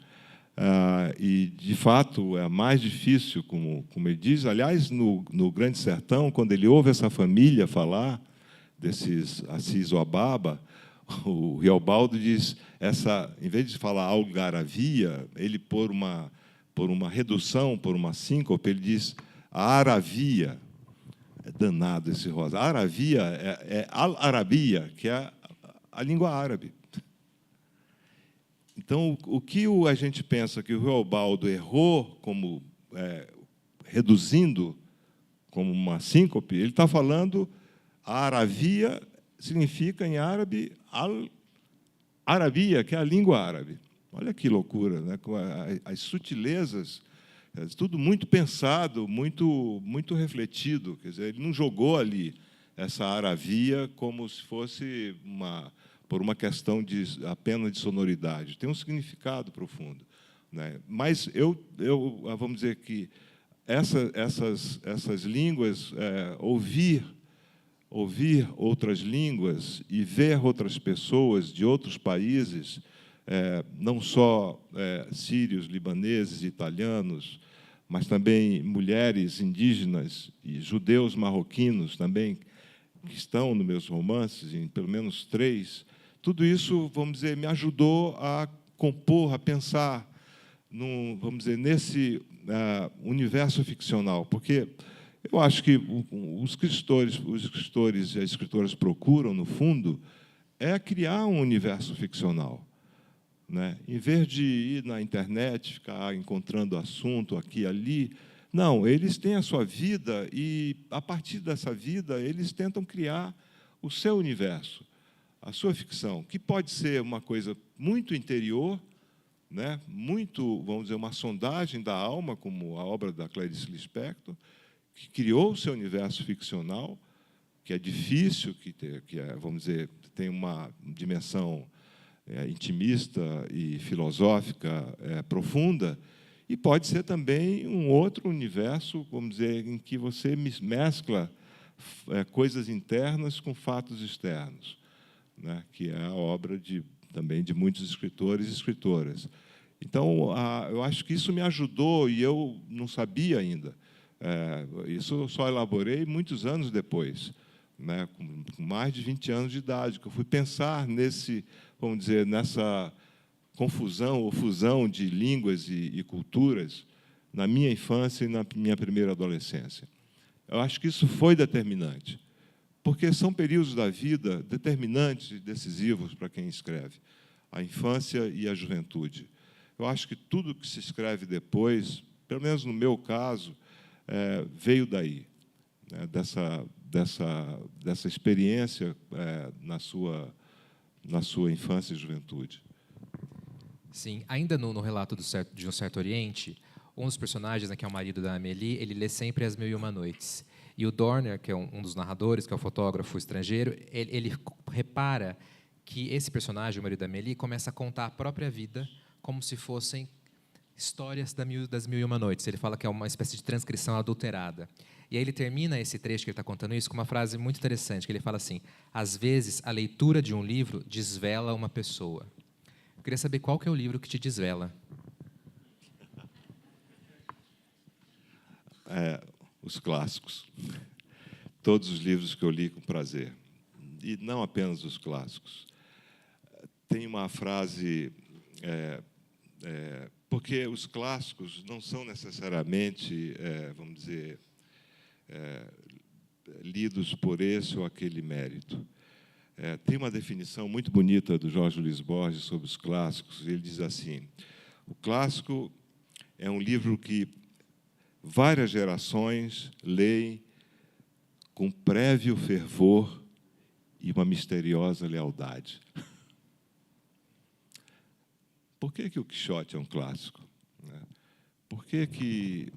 e, de fato, é a mais difícil, como ele diz. Aliás, no Grande Sertão, quando ele ouve essa família falar desses Assis Oababa, o Riobaldo diz, em vez de falar algaravia, ele, por uma redução, por uma síncope, ele diz a aravia. É danado esse rosa. A aravia é al-arabia, que é a língua árabe. Então, o que a gente pensa que o Riobaldo errou, como reduzindo como uma síncope, ele está falando a aravia significa, em árabe, al-arabia, que é a língua árabe. Olha que loucura, né? Com as sutilezas, tudo muito pensado, muito refletido. Quer dizer, ele não jogou ali essa aravia como se fosse por uma questão apenas de sonoridade. Tem um significado profundo, né? Mas vamos dizer que essas línguas, ouvir outras línguas e ver outras pessoas de outros países, não só sírios, libaneses, italianos, mas também mulheres indígenas e judeus marroquinos também, que estão nos meus romances, em pelo menos 3, tudo isso, vamos dizer, me ajudou a compor, a pensar, vamos dizer, nesse universo ficcional, porque eu acho que os escritores e as escritoras procuram, no fundo, criar um universo ficcional, né? Em vez de ir na internet, ficar encontrando assunto aqui e ali, não, eles têm a sua vida e, a partir dessa vida, eles tentam criar o seu universo, a sua ficção, que pode ser uma coisa muito interior, né? Muito, vamos dizer, uma sondagem da alma, como a obra da Clarice Lispector, que criou o seu universo ficcional, que é difícil, vamos dizer, tem uma dimensão intimista e filosófica profunda, e pode ser também um outro universo, vamos dizer, em que você mescla coisas internas com fatos externos, né? Que é a obra também de muitos escritores e escritoras. Então, eu acho que isso me ajudou, e eu não sabia ainda. Isso eu só elaborei muitos anos depois, né, com mais de 20 anos de idade, que eu fui pensar vamos dizer, nessa confusão ou fusão de línguas e culturas na minha infância e na minha primeira adolescência. Eu acho que isso foi determinante, porque são períodos da vida determinantes e decisivos para quem escreve, a infância e a juventude. Eu acho que tudo que se escreve depois, pelo menos no meu caso, veio daí, né, dessa experiência na sua infância e juventude. Sim, ainda no relato de Um Certo Oriente, um dos personagens, né, que é o marido da Amélie, ele lê sempre As Mil e Uma Noites. E o Dorner, que é um dos narradores, que é o fotógrafo estrangeiro, ele repara que esse personagem, o marido da Amélie, começa a contar a própria vida como se fossem histórias das Mil e Uma Noites. Ele fala que é uma espécie de transcrição adulterada. E aí ele termina esse trecho que ele está contando isso com uma frase muito interessante, que ele fala assim: às vezes, a leitura de um livro desvela uma pessoa. Eu queria saber qual que é o livro que te desvela. Os clássicos. Todos os livros que eu li com prazer. E não apenas os clássicos. Tem uma frase... porque os clássicos não são necessariamente, vamos dizer, lidos por esse ou aquele mérito. Tem uma definição muito bonita do Jorge Luiz Borges sobre os clássicos. Ele diz assim: o clássico é um livro que várias gerações leem com prévio fervor e uma misteriosa lealdade. Por que o Quixote é um clássico? Por que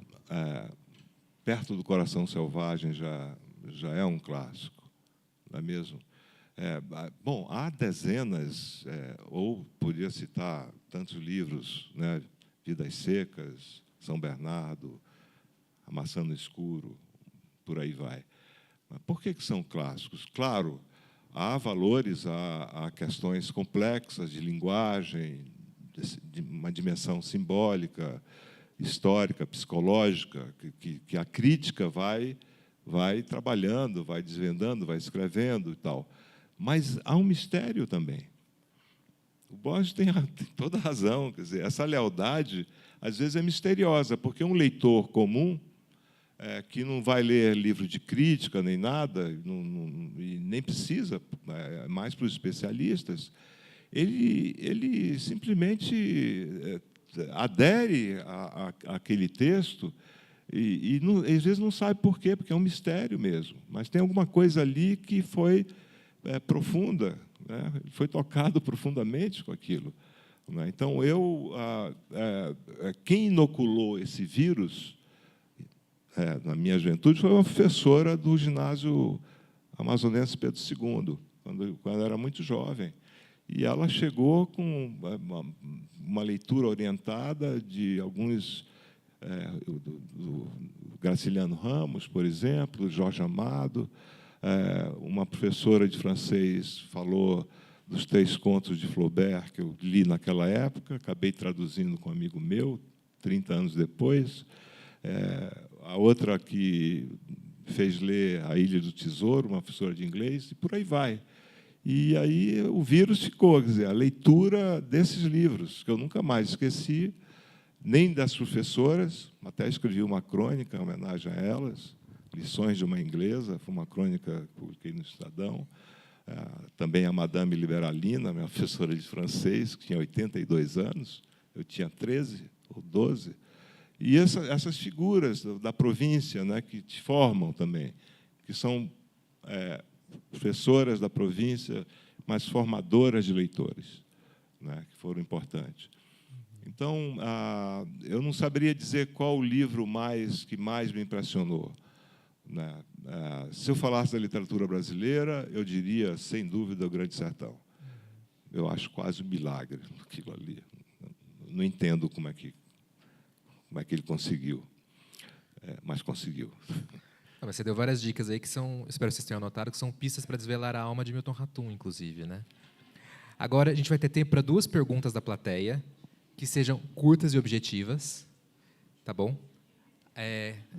Perto do Coração Selvagem já é um clássico? Não é mesmo? Bom, há dezenas, ou podia citar tantos livros, né? Vidas Secas, São Bernardo, A Maçã no Escuro, por aí vai. Mas por que são clássicos? Claro, há valores, há questões complexas de linguagem, de uma dimensão simbólica, histórica, psicológica, que a crítica vai trabalhando, vai desvendando, vai escrevendo e tal. Mas há um mistério também. O Borges tem toda a razão. Quer dizer, essa lealdade, às vezes, é misteriosa, porque um leitor comum, que não vai ler livro de crítica nem nada, e nem precisa, mais para os especialistas, ele simplesmente adere àquele texto e às vezes não sabe por quê, porque é um mistério mesmo. Mas tem alguma coisa ali que foi profunda, né? Foi tocado profundamente com aquilo. Né? Então, quem inoculou esse vírus, na minha juventude, foi uma professora do ginásio amazonense Pedro II, quando eu era muito jovem. E ela chegou com uma leitura orientada de alguns, do Graciliano Ramos, por exemplo, Jorge Amado. Uma professora de francês falou dos 3 contos de Flaubert, que eu li naquela época, acabei traduzindo com um amigo meu, 30 anos depois. A outra que fez ler A Ilha do Tesouro, uma professora de inglês, e por aí vai. E aí o vírus ficou, quer dizer, a leitura desses livros, que eu nunca mais esqueci, nem das professoras, até escrevi uma crônica em homenagem a elas, Lições de uma Inglesa, foi uma crônica que publiquei no Estadão. Também a Madame Liberalina, minha professora de francês, que tinha 82 anos, eu tinha 13 ou 12. E essas figuras da província, né, que te formam também, que são professoras da província, mas formadoras de leitores, né, que foram importantes. Então, eu não saberia dizer qual o livro que mais me impressionou. Né? Se eu falasse da literatura brasileira, eu diria, sem dúvida, O Grande Sertão. Eu acho quase um milagre aquilo ali. Não entendo como é que ele conseguiu, mas conseguiu. Você deu várias dicas aí que são, espero que vocês tenham anotado, que são pistas para desvelar a alma de Milton Ratum, inclusive, né? Agora, a gente vai ter tempo para 2 perguntas da plateia, que sejam curtas e objetivas, tá bom?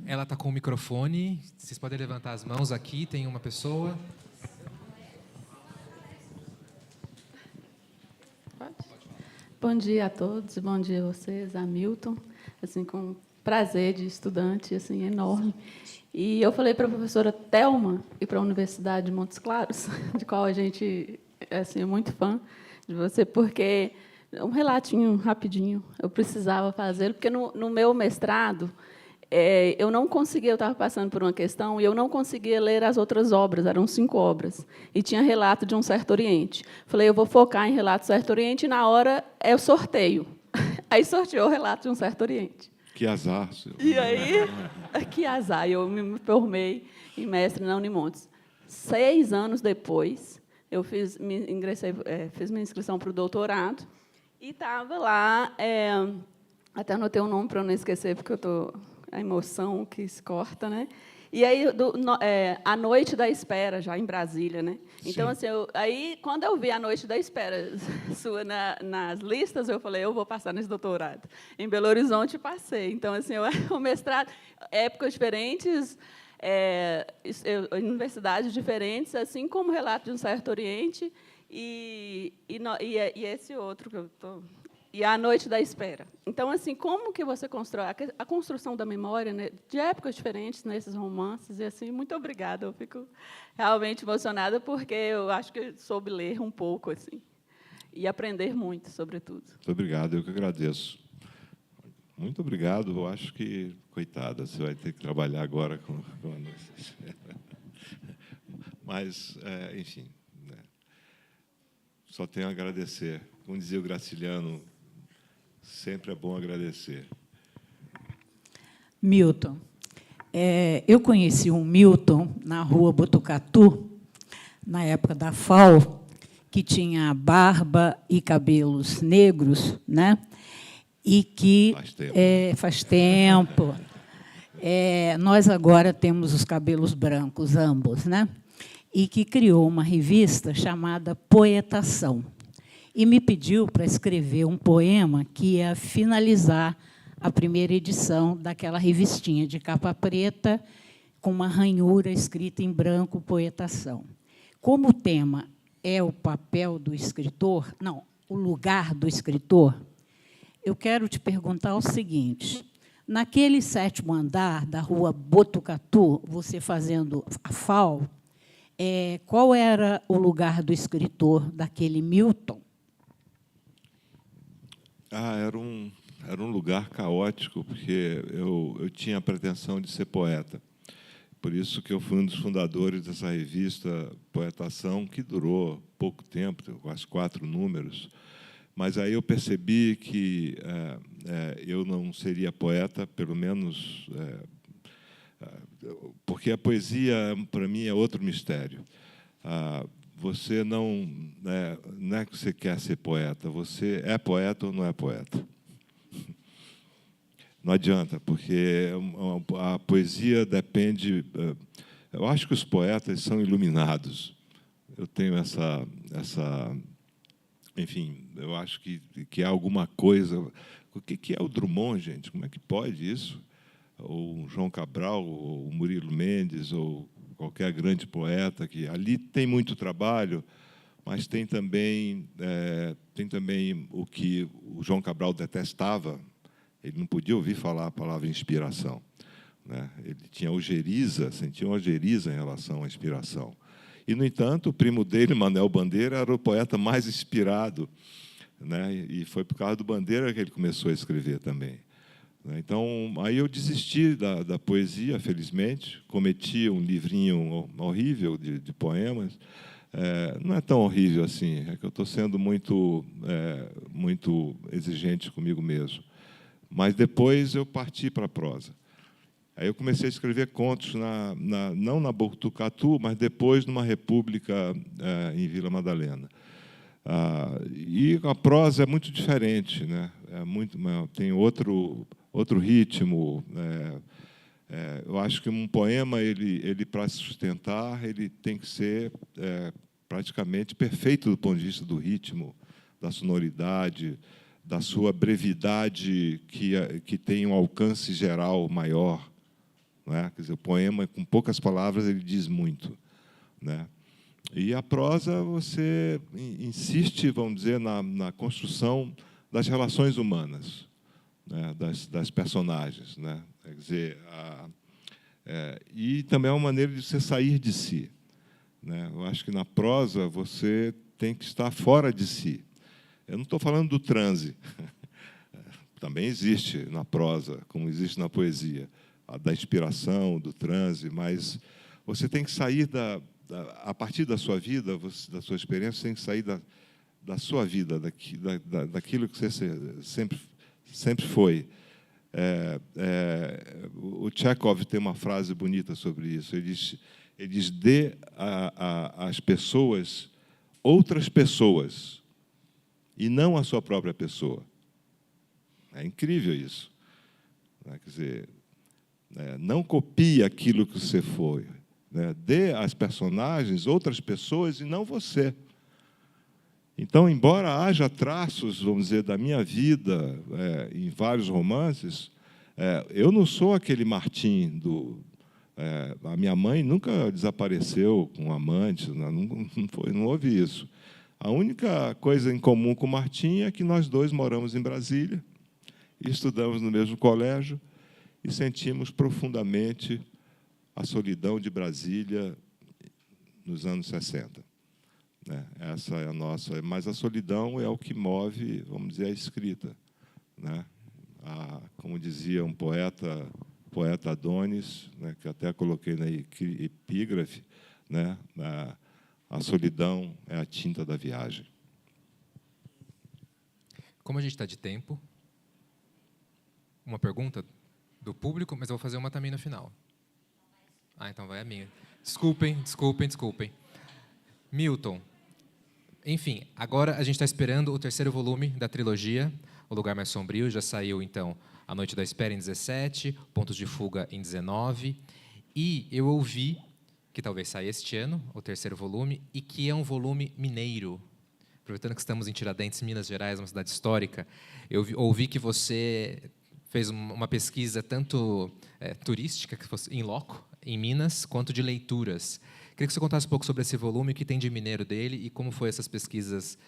Ela está com o microfone, vocês podem levantar as mãos aqui, tem uma pessoa. Pode? Bom dia a todos, bom dia a vocês, a Milton. Assim, com prazer de estudante assim, enorme. E eu falei para a professora Thelma e para a Universidade de Montes Claros, de qual a gente assim, é muito fã de você, porque um relatinho rapidinho, eu precisava fazê-lo, porque no meu mestrado eu não conseguia, eu estava passando por uma questão e eu não conseguia ler as outras obras, eram 5 obras, e tinha relato de um certo Oriente. Falei, eu vou focar em relato do certo Oriente, e na hora é o sorteio. Aí sorteou o relato de um certo Oriente. Que azar, seu. E aí, que azar, eu me formei em mestre na Unimontes. 6 anos depois, eu fiz minha inscrição para o doutorado, e estava lá, até anotei um nome para eu não esquecer, porque eu estou... a emoção que se corta, né? E aí, a Noite da Espera, já em Brasília, né? Então, assim, aí, quando eu vi a Noite da Espera sua nas listas, eu falei, eu vou passar nesse doutorado. Em Belo Horizonte, passei. Então, assim, o mestrado, épocas diferentes, universidades diferentes, assim como o Relato de um Certo Oriente e esse outro que eu estou... E a Noite da Espera. Então, assim, como que você constrói a construção da memória, né, de épocas diferentes nesses romances? E assim, muito obrigada. Eu fico realmente emocionada porque eu acho que eu soube ler um pouco assim e aprender muito, sobretudo. Muito obrigado, eu que agradeço. Muito obrigado. Eu acho que, coitada, você vai ter que trabalhar agora com a Noite da Espera. Mas, enfim, né, só tenho a agradecer. Como dizia o Graciliano, sempre é bom agradecer. Milton. Eu conheci um Milton na Rua Botucatu, na época da FAO, que tinha barba e cabelos negros, né? E que faz tempo. Nós agora temos os cabelos brancos, ambos, né? E que criou uma revista chamada Poetação. E me pediu para escrever um poema que ia finalizar a primeira edição daquela revistinha de capa preta, com uma ranhura escrita em branco, Poetação. Como o tema é o papel do escritor, não, o lugar do escritor, eu quero te perguntar o seguinte, naquele 7º andar da Rua Botucatu, você fazendo a FAO, qual era o lugar do escritor daquele Milton? Era um lugar caótico, porque eu tinha a pretensão de ser poeta. Por isso que eu fui um dos fundadores dessa revista Poetação, que durou pouco tempo, quase 4 números. Mas aí eu percebi que eu não seria poeta, pelo menos... porque a poesia, para mim, é outro mistério. Você não é que você quer ser poeta, você é poeta ou não é poeta. Não adianta, porque a poesia depende... Eu acho que os poetas são iluminados. Eu tenho essa enfim, eu acho que há alguma coisa... O que é o Drummond, gente? Como é que pode isso? Ou o João Cabral, ou o Murilo Mendes, ou qualquer grande poeta, que ali tem muito trabalho, mas tem também o que o João Cabral detestava. Ele não podia ouvir falar a palavra inspiração, né? Ele tinha ojeriza, sentia uma ojeriza em relação à inspiração. E, no entanto, o primo dele, Manuel Bandeira, era o poeta mais inspirado, né? E foi por causa do Bandeira que ele começou a escrever também. Então, aí eu desisti da poesia, felizmente, cometi um livrinho horrível de poemas. Não é tão horrível assim, é que eu estou sendo muito exigente comigo mesmo. Mas depois eu parti para a prosa. Aí eu comecei a escrever contos, não na Botucatu, mas depois numa república em Vila Madalena. E a prosa é muito diferente, né? Tem outro ritmo. Eu acho que um poema, ele para se sustentar, ele tem que ser praticamente perfeito do ponto de vista do ritmo, da sonoridade, da sua brevidade, que tem um alcance geral maior, né? Quer dizer, o poema, com poucas palavras, ele diz muito, né? E a prosa, você insiste, vamos dizer, na construção das relações humanas, né, das personagens, né? Quer dizer, e também é uma maneira de você sair de si, né? Eu acho que na prosa você tem que estar fora de si. Eu não estou falando do transe, também existe na prosa, como existe na poesia, da inspiração, do transe, mas você tem que sair a partir da sua vida, da sua experiência, você tem que sair da sua vida, daquilo que você sempre foi. O Chekhov tem uma frase bonita sobre isso. Ele diz: dê às pessoas outras pessoas e não a sua própria pessoa. É incrível isso. Quer dizer, não copie aquilo que você foi. Dê às personagens outras pessoas e não você. Então, embora haja traços, vamos dizer, da minha vida em vários romances, eu não sou aquele Martim a minha mãe nunca desapareceu com um amante, não houve isso. A única coisa em comum com o Martim é que nós dois moramos em Brasília, estudamos no mesmo colégio e sentimos profundamente a solidão de Brasília nos anos 60. Essa é a nossa. Mas a solidão é o que move, vamos dizer, a escrita, né? Como dizia um poeta Adonis, né, que até coloquei na epígrafe, né? A solidão é a tinta da viagem. Como a gente está de tempo, uma pergunta do público, mas eu vou fazer uma também no final. Então vai a minha. Desculpem. Milton. Enfim, agora a gente está esperando o terceiro volume da trilogia, O Lugar Mais Sombrio. Já saiu, então, A Noite da Espera, em 17, Pontos de Fuga, em 19. E eu ouvi que talvez saia este ano, o terceiro volume, e que é um volume mineiro. Aproveitando que estamos em Tiradentes, Minas Gerais, uma cidade histórica, eu ouvi que você fez uma pesquisa tanto turística, que fosse in loco, em Minas, quanto de leituras. Queria que você contasse um pouco sobre esse volume, o que tem de mineiro dele e como foi essas pesquisas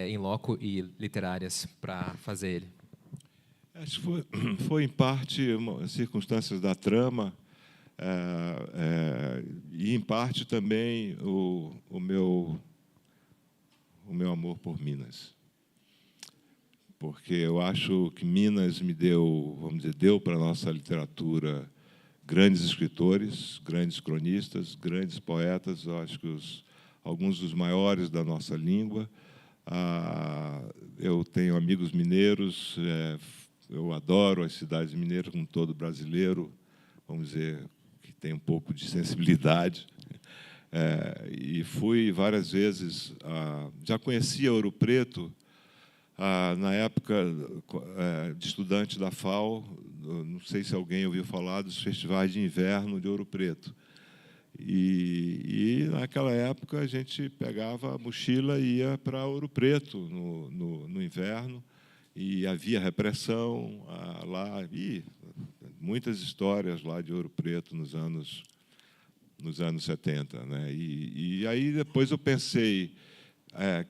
in loco e literárias para fazer ele. Acho que foi em parte, circunstâncias da trama, e, em parte, também o meu amor por Minas. Porque eu acho que Minas me deu, vamos dizer, deu para a nossa literatura grandes escritores, grandes cronistas, grandes poetas, eu acho que alguns dos maiores da nossa língua. Eu tenho amigos mineiros, eu adoro as cidades mineiras, como todo brasileiro, vamos dizer, que tem um pouco de sensibilidade. E fui várias vezes, já conhecia Ouro Preto, na época de estudante da FAO, não sei se alguém ouviu falar dos festivais de inverno de Ouro Preto. E naquela época, a gente pegava a mochila e ia para Ouro Preto no inverno, e havia repressão lá, e muitas histórias lá de Ouro Preto nos anos 70. Né? E aí, depois, eu pensei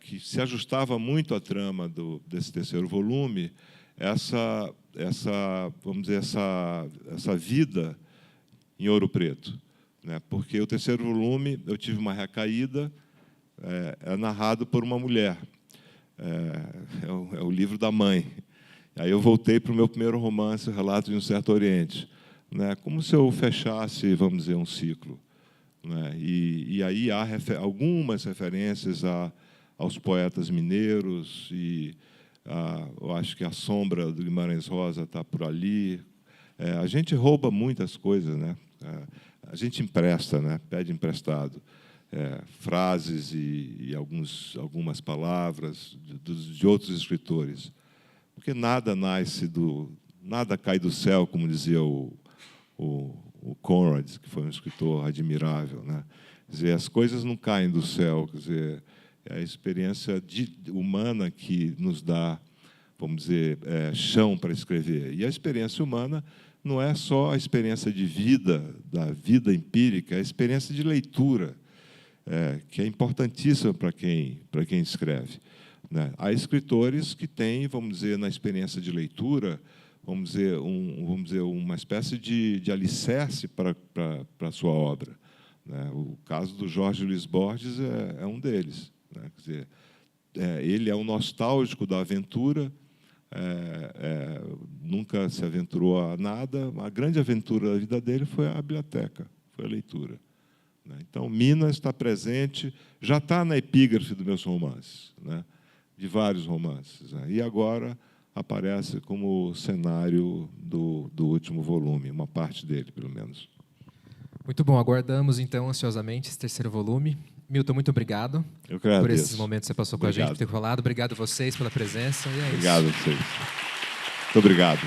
que se ajustava muito à trama desse terceiro volume, vamos dizer, essa vida em Ouro Preto, né? Porque o terceiro volume eu tive uma recaída, é narrado por uma mulher, é o livro da mãe. Aí eu voltei para o meu primeiro romance, O Relato de um Certo Oriente, né? Como se eu fechasse, vamos dizer, um ciclo, né? E aí há algumas referências aos poetas mineiros, e eu acho que a sombra do Guimarães Rosa está por ali. A gente rouba muitas coisas, né? A gente empresta, né? Pede emprestado frases e algumas palavras de outros escritores, porque nada cai do céu, como dizia o Conrad, que foi um escritor admirável, né? Quer dizer, as coisas não caem do céu, quer dizer, é a experiência humana que nos dá, vamos dizer, chão para escrever. E a experiência humana não é só a experiência de vida, da vida empírica, é a experiência de leitura, que é importantíssima para quem escreve, né? Há escritores que têm, vamos dizer, na experiência de leitura, vamos dizer, uma espécie de alicerce para a sua obra, né? O caso do Jorge Luiz Borges é um deles, né? Quer dizer, ele é um nostálgico da aventura, nunca se aventurou a nada. A grande aventura da vida dele foi a biblioteca, foi a leitura, né? Então, Minas está presente, já está na epígrafe dos meus romances, né? De vários romances, né? E agora aparece como cenário do último volume, uma parte dele, pelo menos. Muito bom, aguardamos, então, ansiosamente esse terceiro volume. Milton, muito obrigado Eu que agradeço. por esses momentos que você passou com a gente, Obrigado. por ter falado. Obrigado a vocês pela presença. E é Obrigado isso. a vocês. Muito obrigado.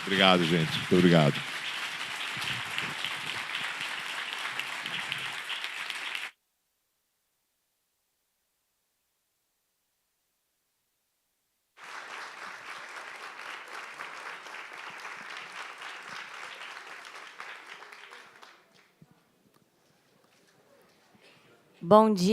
Obrigado, gente. Muito obrigado. Bom dia.